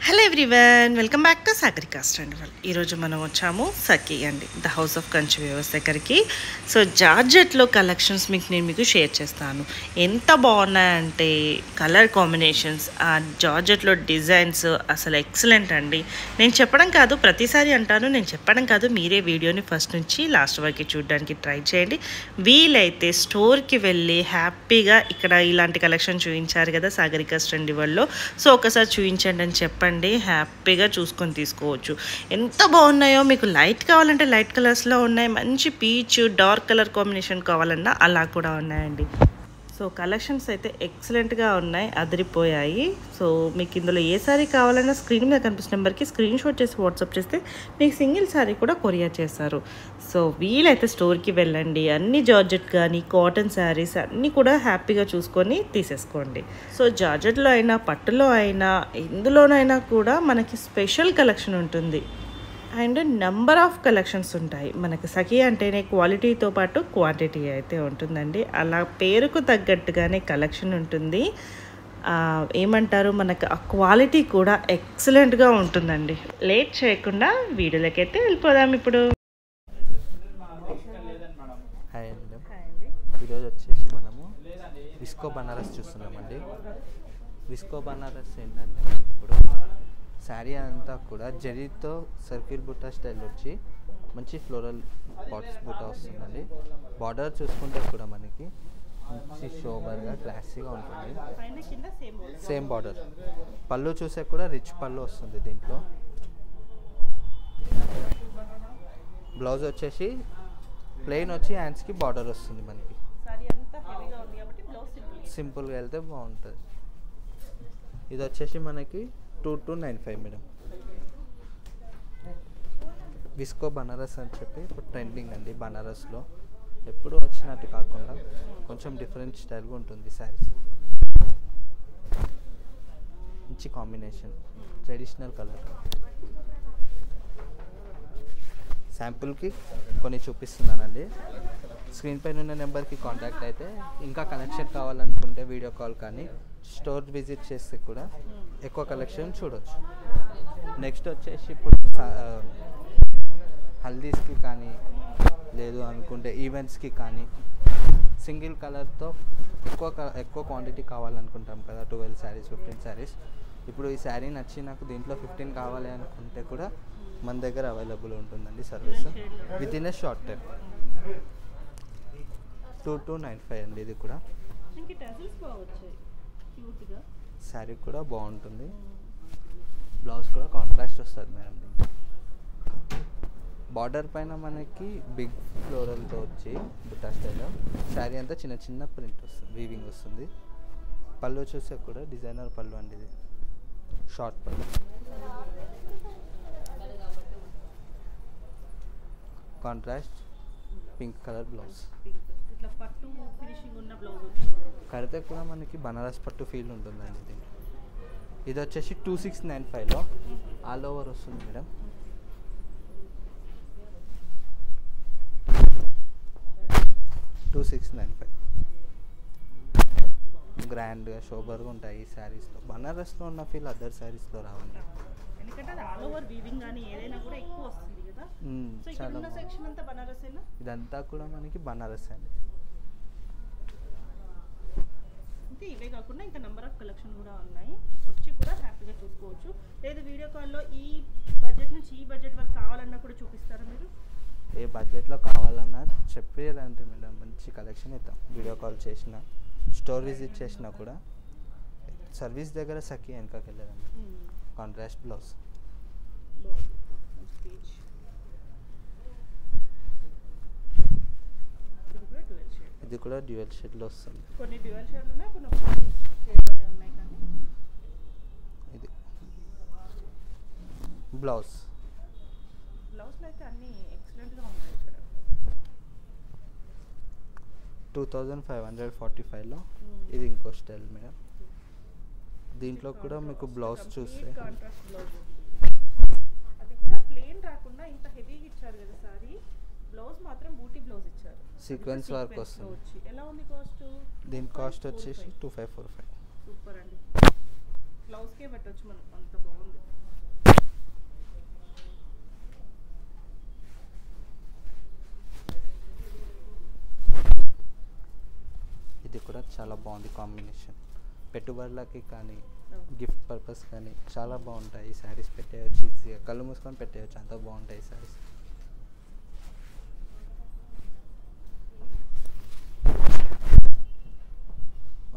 Hello everyone, welcome back to Sagarika standard. ఈరోజు మనం వచ్చాము సఖీ అండి, ద హౌస్ ఆఫ్ కంచి వ్యవస్థ దగ్గరికి. సో జార్జెట్లో కలెక్షన్స్ మీకు షేర్ చేస్తాను. ఎంత బాగున్నాయంటే కలర్ కాంబినేషన్స్, ఆ జార్జెట్లో డిజైన్స్ అసలు ఎక్సలెంట్ అండి. నేను చెప్పడం కాదు, ప్రతిసారి అంటాను, నేను చెప్పడం కాదు, మీరే వీడియోని ఫస్ట్ నుంచి లాస్ట్ వరకు చూడడానికి ట్రై చేయండి. వీలైతే స్టోర్కి వెళ్ళి హ్యాపీగా ఇక్కడ ఇలాంటి కలెక్షన్ చూపించారు కదా సాగరికా స్టాండర్డ్లో, సో ఒకసారి చూపించండి అని చెప్పండి. హ్యాపీగా చూసుకొని తీసుకోవచ్చు. ఎంత బాగున్నాయో, మీకు లైట్ కావాలంటే లైట్ కలర్స్లో ఉన్నాయి, మంచి పీచ్ డార్క్ కలర్ కాంబినేషన్ కావాలన్నా అలా కూడా ఉన్నాయండి. సో కలెక్షన్స్ అయితే ఎక్సలెంట్గా ఉన్నాయి, అదిరిపోయాయి. సో మీకు ఇందులో ఏ శారీ కావాలన్నా స్క్రీన్ మీద కనిపిస్తున్న నెంబర్కి స్క్రీన్ షాట్ చేసి వాట్సాప్ చేస్తే మీకు సింగిల్ శారీ కూడా కొరియర్ చేస్తారు. సో వీలైతే స్టోర్కి వెళ్ళండి, అన్ని జార్జెట్ కానీ కాటన్ శారీస్ అన్నీ కూడా హ్యాపీగా చూసుకొని తీసేసుకోండి. సో జార్జెట్లో అయినా పట్టులో అయినా ఎందులోనైనా కూడా మనకి స్పెషల్ కలెక్షన్ ఉంటుంది అండ్ నెంబర్ ఆఫ్ కలెక్షన్స్ ఉంటాయి. మనకి సఖీ అంటేనే క్వాలిటీతో పాటు క్వాంటిటీ అయితే ఉంటుందండి. అలా పేరుకు తగ్గట్టుగానే కలెక్షన్ ఉంటుంది. ఏమంటారు, మనకు ఆ క్వాలిటీ కూడా ఎక్సలెంట్గా ఉంటుందండి. లేట్ చేయకుండా వీడియోలోకి అయితే వెళ్ళిపోదాం ఇప్పుడు. హాయ్ అండి, ఈరోజు వచ్చేసి మనము విస్కో బనారస్ చూస్తున్నామండి. విస్కో బనారస్ ఏంటంటే ఇప్పుడు శారీ అంతా కూడా జరీతో సర్కిల్ బుట్ట స్టైల్ వచ్చి మంచి ఫ్లోరల్ పాట్స్ బుట్ట వస్తుందండి. బార్డర్ చూసుకుంటే కూడా మనకి మంచి షోబర్గా క్లాసీగా ఉంటుంది. Same border. పళ్ళు చూసే కూడా రిచ్ పళ్ళు వస్తుంది దీంట్లో. బ్లౌజ్ వచ్చేసి ప్లెయిన్ వచ్చి హ్యాండ్స్కి బార్డర్ వస్తుంది మనకి. సింపుల్గా వెళ్తే బాగుంటుంది. ఇది వచ్చేసి మనకి 2295 మేడం. విస్కో బనారస్ అని చెప్పి ఇప్పుడు ట్రెండింగ్ అండి. బనారస్లో ఎప్పుడు వచ్చినట్టు కాకుండా కొంచెం డిఫరెంట్ స్టైల్గా ఉంటుంది శారీస్. మంచి కాంబినేషన్, ట్రెడిషనల్ కలర్. శాంపుల్కి కొన్ని చూపిస్తున్నానండి. స్క్రీన్ పైన ఉన్న నెంబర్కి కాంటాక్ట్ అయితే, ఇంకా కలెక్షన్ కావాలనుకుంటే వీడియో కాల్ కానీ స్టోర్ విజిట్ చేస్తే కూడా ఎక్కువ కలెక్షన్ చూడవచ్చు. నెక్స్ట్ వచ్చేసి ఇప్పుడు హల్దీస్కి కానీ లేదు అనుకుంటే ఈవెంట్స్కి కానీ సింగిల్ కలర్తో ఎక్కువ క్వాంటిటీ కావాలనుకుంటాం కదా, 12 శారీస్ 15 శారీస్. ఇప్పుడు ఈ శారీ నచ్చి నాకు దీంట్లో 15 కావాలి అనుకుంటే కూడా మన దగ్గర అవైలబుల్ ఉంటుందండి service with in a short time. 2295 అండి. ఇది కూడా శారీ కూడా బాగుంటుంది. బ్లౌజ్ కూడా కాంట్రాస్ట్ వస్తుంది మేడం. బార్డర్ పైన మనకి బిగ్ ఫ్లోరల్తో వచ్చి బుట్టా స్టైల్లో శారీ అంతా చిన్న చిన్న ప్రింట్ వస్తుంది, వీవింగ్ వస్తుంది. పళ్ళు చూసే కూడా డిజైనర్ పళ్ళు అండి. ఇది షార్ట్ పళ్ళు. Contrast pink colour blouse. కడితే కూడా మనకి బనారస్ పట్టు ఫీల్ ఉంటుందండి ఇది. ఇది వచ్చేసి 2695లో ఆల్ ఓవర్ వస్తుంది మేడం. గ్రాండ్గా షోబర్గా ఉంటాయి ఈ శారీస్లో. బనారస్లో ఉన్న ఫీల్ అదర్ శారీస్లో రావండి. ఇదంతా కూడా మనకి బనారస్ అండి. ఇవే కాకుండా ఇంకా నెంబర్ ఆఫ్ కలెక్షన్ కూడా ఉన్నాయి, వచ్చి కూడా హ్యాపీగా చూసుకోవచ్చు. లేదు వీడియో కాల్లో ఈ బడ్జెట్ నుంచి ఈ బడ్జెట్ వరకు కావాలన్నా కూడా చూపిస్తారా మీరు? ఏ బడ్జెట్లో కావాలన్నా చెప్పేయాలంటే మేడం మంచి కలెక్షన్ ఇద్దాం. వీడియో కాల్ చేసినా స్టోర్ విజిట్ చేసినా కూడా సర్వీస్ దగ్గర సఖీ వెనకకి వెళ్ళారండి. Contrast blouse. ఇది కూడా డ్యూయల్ షేడ్లో వస్తుంది. కొన్ని డ్యూయల్ షేడ్లు ఉన్నాయి, కొన్ని షేడ్లోనే ఉన్నాయి. కానీ ఇది బ్లౌజ్లో అయితే అన్నీ ఎక్సలెంట్గా ఉంటాయి. ఇక్కడ 2545లో ఇది ఇంకో స్టైల్ మేడం. దీంట్లో కూడా మీకు బ్లౌజ్ చూస్తే అది కూడా ప్లెయిన్ రాకుండా ఇంత హెవీగా ఇచ్చారు కదా సారీ. బ్లౌజ్ మాత్రం బూటీ బ్లౌజ్ ఇచ్చారు, సీక్వెన్స్ వర్క్ వస్తుంది. ఎలా ఉంది కాస్ట్? దీని కాస్ట్ వచ్చేసి 2545. సూపర్ అండి. బ్లౌజ్కే పెట్టవచ్చు మనం, అంత బాగుంది. కూడా చాలా బాగుంది కాంబినేషన్. పెట్టుబడులకి కానీ గిఫ్ట్ పర్పస్ కానీ చాలా బాగుంటాయి ఈ శారీస్. పెట్టేయచ్చు ఈజీగా, కళ్ళు మూసుకొని పెట్టేయచ్చు, అంత బాగుంటాయి ఈ saris.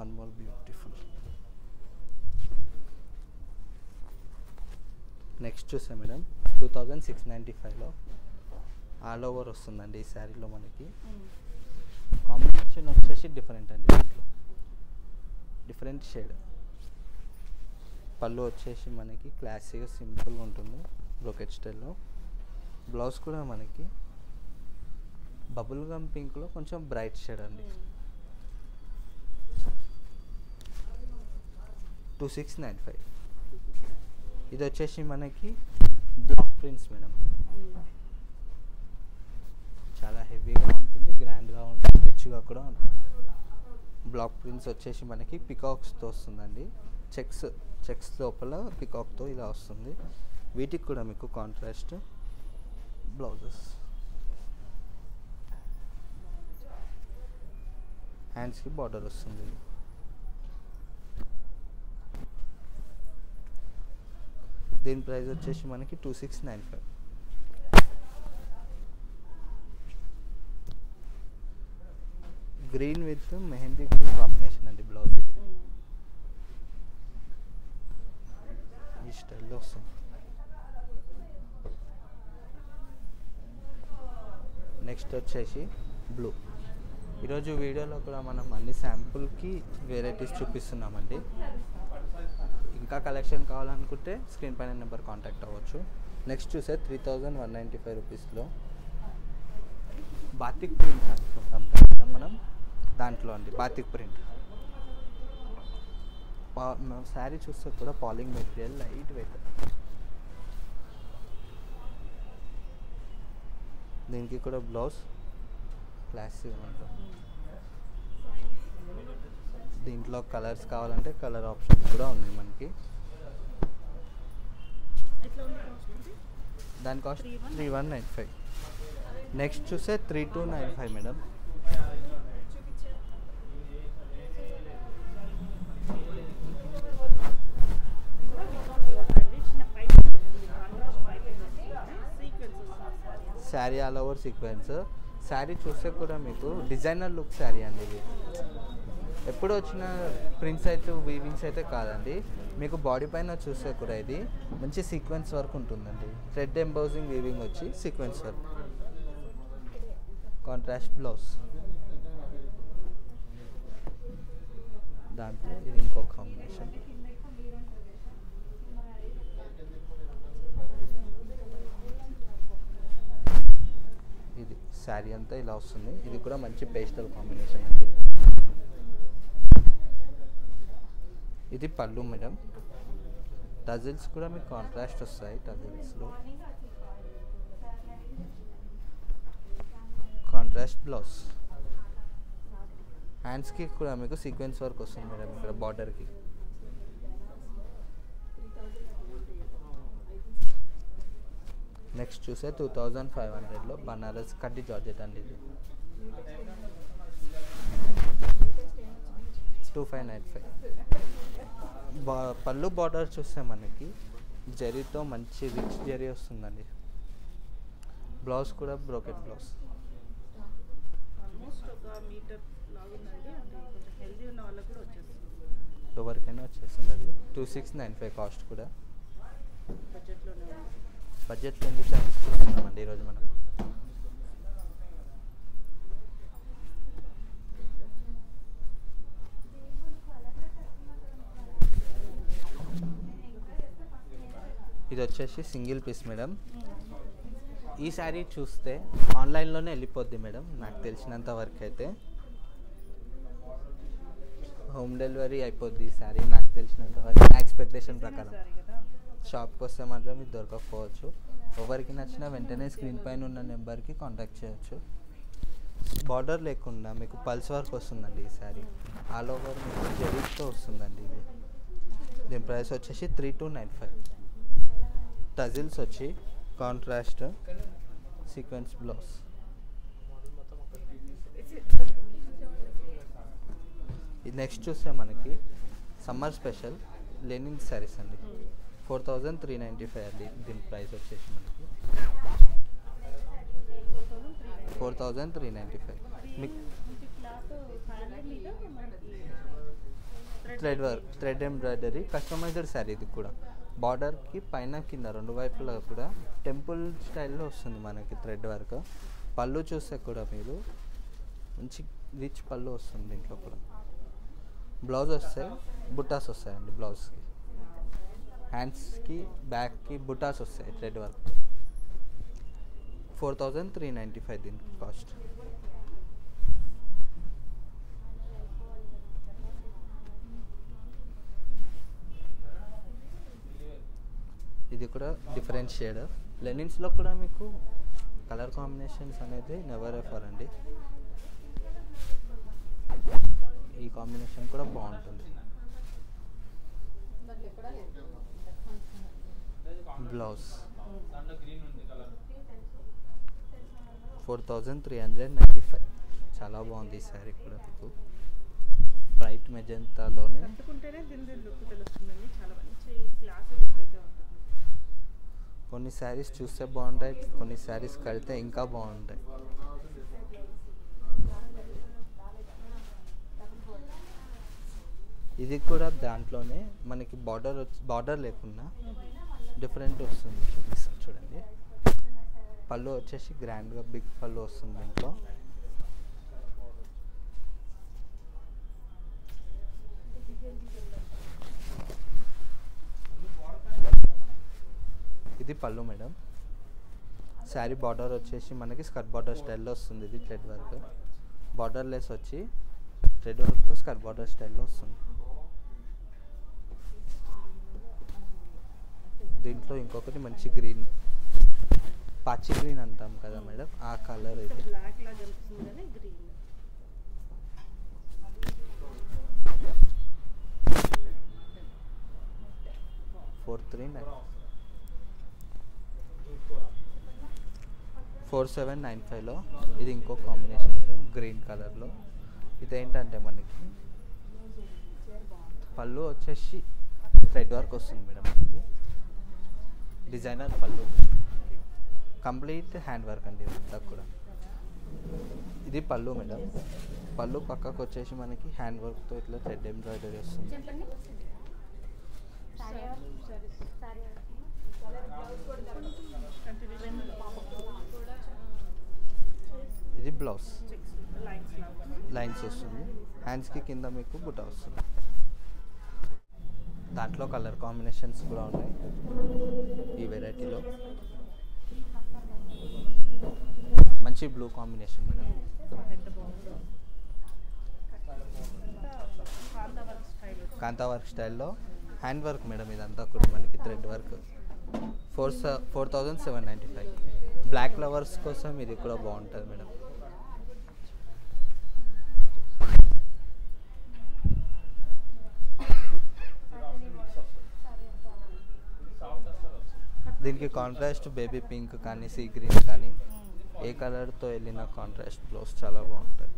One more beautiful. Next చూసా మేడం 2695లో ఆల్ ఓవర్ వస్తుందండి ఈ శారీలో. మనకి కాంబినేషన్ వచ్చేసి డిఫరెంట్ అండి, దీంట్లో డిఫరెంట్ షేడ్. పళ్ళు వచ్చేసి మనకి క్లాసీగా సింపుల్గా ఉంటుంది బ్రోకెట్ స్టైల్లో. బ్లౌజ్ కూడా మనకి బబుల్ గమ్ పింక్లో కొంచెం బ్రైట్ షేడ్ అండి. 2695. ఇది వచ్చేసి మనకి బ్లాక్ ప్రింట్స్ మేడం. చాలా హెవీగా ఉంటుంది, గ్రాండ్గా ఉంటుంది, రిచ్గా కూడా ఉంటుంది. బ్లాక్ ప్రింట్స్ వచ్చేసి మనకి పికాక్స్తో వస్తుందండి. చెక్స్ లోపల పికాక్తో ఇలా వస్తుంది. వీటికి కూడా మీకు కాంట్రాస్ట్ బ్లౌజెస్. హ్యాండ్స్కి బార్డర్ వస్తుంది. దీని ప్రైస్ వచ్చేసి మనకి 2695. Green with mehndi green combination అండి బ్లౌజ్. ఇది ఈ స్టైల్లో వస్తుంది. నెక్స్ట్ వచ్చేసి బ్లూ. ఈరోజు వీడియోలో కూడా మనం అన్ని శాంపుల్కి వెరైటీస్ చూపిస్తున్నామండి. ఇంకా కలెక్షన్ కావాలనుకుంటే స్క్రీన్ పైన నెంబర్ కాంటాక్ట్ అవ్వచ్చు. నెక్స్ట్ చూసే 3195 రూపీస్లో బాతిక్ ప్రింట్ అనుకుంటాం మనం. దాంట్లో అండి బాతిక్ ప్రింట్. శారీ చూస్తే కూడా పాలింగ్ మెటీరియల్, లైట్ వెయిట్. దీనికి కూడా బ్లౌజ్ క్లాసిక్ ఉంటుంది. దీంట్లో కలర్స్ కావాలంటే కలర్ ఆప్షన్స్ కూడా ఉన్నాయి మనకి. దాని కాస్ట్ 3195. నెక్స్ట్ చూస్తే 3295 madam. Sari all over sequence. Sari చూస్తే కూడా మీకు డిజైనర్ లుక్ శారీ అండి ఇది. ఎప్పుడు వచ్చిన ప్రింట్స్ అయితే వీవింగ్స్ అయితే కాదండి. మీకు బాడీ పైన చూస్తే కూడా ఇది మంచి సీక్వెన్స్ వర్క్ ఉంటుందండి. థ్రెడ్ ఎంబోజింగ్ వీవింగ్ వచ్చి సీక్వెన్స్ వర్క్. Contrast blouse. దాంట్లో ఇది ఇంకో కాంబినేషన్. ఇది శారీ అంతా ఇలా వస్తుంది. ఇది కూడా మంచి పేస్టల్ కాంబినేషన్ అండి. ఇది పళ్ళు మేడం. టజిల్స్ కూడా మీకు కాంట్రాస్ట్ వస్తాయి. టజిల్స్లో కాంట్రాస్ట్ బ్లౌజ్. హ్యాండ్స్కి కూడా మీకు సీక్వెన్స్ వర్క్ వస్తుంది మేడం ఇక్కడ బార్డర్కి. నెక్స్ట్ చూసే 2500లో బనారస్ కడ్డీ జార్జెట్ అండి. ఇది 2595. పళ్ళు బార్డర్ చూస్తే మనకి జరీతో మంచి రిచ్ జరీ వస్తుందండి. బ్లౌజ్ కూడా బ్రోకెట్ బ్లౌజ్. ఎవరికైనా వచ్చేస్తుంది అది. 2695 కాస్ట్ కూడా. బడ్జెట్లో ఎందుకు శారీస్ చూస్తున్నామండి ఈరోజు మనం. ఇది వచ్చేసి సింగిల్ పీస్ మేడం. ఈ శారీ చూస్తే ఆన్లైన్లోనే వెళ్ళిపోద్ది మేడం నాకు తెలిసినంత వరకు అయితే. హోమ్ డెలివరీ అయిపోద్ది ఈ శారీ నాకు తెలిసినంత వరకు, నా ఎక్స్పెక్టేషన్ ప్రకారం. షాప్కి వస్తే మాత్రం ఇది దొరకకపోవచ్చు. ఎవరికి నచ్చినా వెంటనే స్క్రీన్ పైన ఉన్న నెంబర్కి కాంటాక్ట్ చేయొచ్చు. బార్డర్ లేకుండా మీకు పల్స్ వర్క్ వస్తుందండి ఈ శారీ. ఆల్ ఓవర్ మీకు జరీతో వస్తుందండి ఇది. దీని ప్రైస్ వచ్చేసి 3295. టజిల్స్ వచ్చి కాంట్రాస్ట్ సీక్వెన్స్ బ్లౌజ్. ఇది నెక్స్ట్ చూస్తే మనకి సమ్మర్ స్పెషల్ లెనిన్ శారీస్ అండి. 4395 అండి దీని ప్రైస్ వచ్చేసి మనకి 4395. మీకు థ్రెడ్ ఎంబ్రాయిడరీ కస్టమైజ్డ్ శారీ. ఇది కూడా బార్డర్కి పైన కింద రెండు వైపులా కూడా టెంపుల్ స్టైల్లో వస్తుంది మనకి థ్రెడ్ వర్క్. పళ్ళు చూస్తే కూడా మీరు మంచి రిచ్ పళ్ళు వస్తుంది దీంట్లో కూడా. బ్లౌజ్ వస్తే బుట్టాస్ వస్తాయండి. బ్లౌజ్కి హ్యాండ్స్కి బ్యాక్కి బుట్టాస్ వస్తాయి థ్రెడ్ వర్క్. 4395 దీనికి కాస్ట్. ఇది కూడా డిఫరెంట్ షేడ్. లెనిన్స్లో కూడా మీకు కలర్ కాంబినేషన్స్ అనేది నెవర్ ఎఫర్ అండి. ఈ కాంబినేషన్ కూడా బాగుంటుంది. బ్లౌజ్ 4395. చాలా బాగుంది ఈ శారీ కూడా. మీకు బ్రైట్ మెజెంటాలోనే కొన్ని శారీస్ చూస్తే బాగుంటాయి, కొన్ని శారీస్ కడితే ఇంకా బాగుంటాయి. ఇది కూడా దాంట్లోనే మనకి బార్డర్ లేకుండా డిఫరెంట్ వస్తుంది. చూపిస్తాను చూడండి. పళ్ళు వచ్చేసి గ్రాండ్గా బిగ్ పళ్ళు వస్తుంది దీంట్లో. ఇది పళ్ళు మేడం. శారీ బార్డర్ వచ్చేసి మనకి స్కర్ట్ బార్డర్ స్టైల్లో వస్తుంది. ఇది థ్రెడ్ వర్క్. బార్డర్ లెస్ వచ్చి థ్రెడ్ వర్క్తో స్కర్ట్ బార్డర్ స్టైల్లో వస్తుంది. దీంట్లో ఇంకొకటి మంచి గ్రీన్, పాచి గ్రీన్ అంటాం కదా మేడం, ఆ కలర్ అయితే 4795లో. ఇది ఇంకో కాంబినేషన్ మేడం, గ్రీన్ కలర్లో. ఇదేంటంటే మనకి పళ్ళు వచ్చేసి థ్రెడ్ వర్క్ వస్తుంది మేడం. మనకి డిజైనర్ పళ్ళు, కంప్లీట్ హ్యాండ్ వర్క్ అండి ఇదంతా కూడా. ఇది పళ్ళు మేడం. పళ్ళు పక్కకు వచ్చేసి మనకి హ్యాండ్ వర్క్తో ఇట్లా థ్రెడ్ ఎంబ్రాయిడరీ వస్తుంది. ఇది బ్లౌజ్ లైన్స్ వస్తుంది. హ్యాండ్స్కి కింద మీకు బుట్ట వస్తుంది. దాంట్లో కలర్ కాంబినేషన్స్ కూడా ఉన్నాయి ఈ వెరైటీలో. మంచి బ్లూ కాంబినేషన్ మేడం. కాంతా వర్క్ స్టైల్లో హ్యాండ్ వర్క్ మేడం. ఇదంతా కూడా మనకి థ్రెడ్ వర్క్. 4795. బ్లాక్ ఫ్లవర్స్ కోసం ఇది కూడా బాగుంటుంది మేడం. దీనికి కాంట్రాస్ట్ బేబీ పింక్ కానీ సీ గ్రీన్ కానీ ఏ కలర్తో వెళ్ళిన కాంట్రాస్ట్ బ్లౌజ్ చాలా బాగుంటుంది.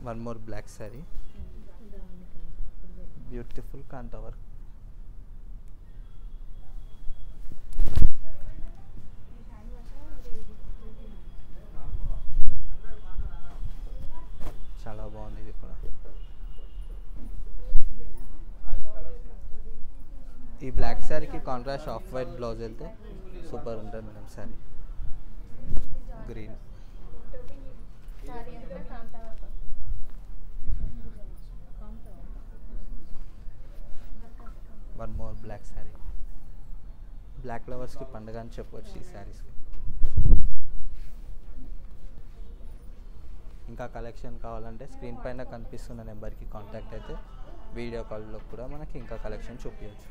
One more black sari, beautiful kantha work. చాలా బాగుంది ఇది కూడా. ఈ బ్లాక్ శారీకి కాంట్రాస్ట్ ఆఫ్ వైట్ బ్లౌజ్ వెళ్తే సూపర్ ఉంటుంది madam sari. Green one more black sari. Black లవర్స్కి పండుగ అని చెప్పవచ్చు ఈ శారీస్కి. ఇంకా కలెక్షన్ కావాలంటే స్క్రీన్ పైన కనిపిస్తున్న నెంబర్కి కాంటాక్ట్ అయితే వీడియో కాల్లో కూడా మనకి ఇంకా కలెక్షన్ చూపించవచ్చు.